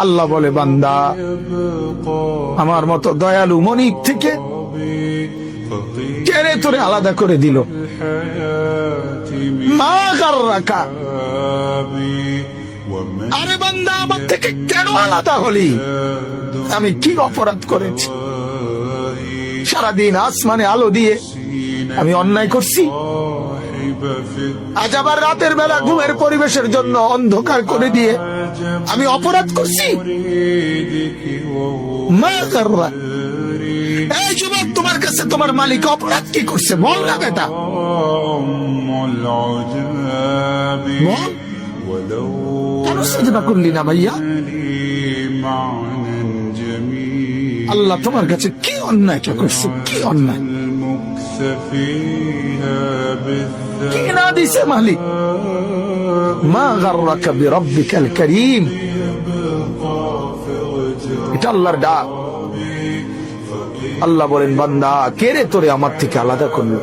আল্লাহ বলে, বান্দা আমার মতো দয়ালু মনিব থেকে কেড়ে তোরে আলাদা করে দিল। মা গাররাকা, আরে বান্দা আমার থেকে কেন আলাদা হলি? আমি কি অপরাধ করেছি? সারাদিন আসমানে আলো দিয়ে আমি অন্যায় করছি, আজ আবার রাতের বেলা ঘুমের পরিবেশের জন্য অন্ধকার করে দিয়ে আমি অপরাধ করছি। মা গাররা, এই যুবক, তোমার কাছে তোমার মালিক অপরাধ কি করছে বল না বেটা, বল। কেন সিজদা করলি না ভাইয়া? আল্লাহ তোমার কাছে কি অন্যায়টা করছে? কি অন্যায় কি না দিছে মালিক? মা গাররাকা বিরাব্বিকাল কারীম, এটা আল্লাহর ডাক। আল্লাহ বলেন, বান্দা কে রে তোরে আমার থেকে আলাদা করলো?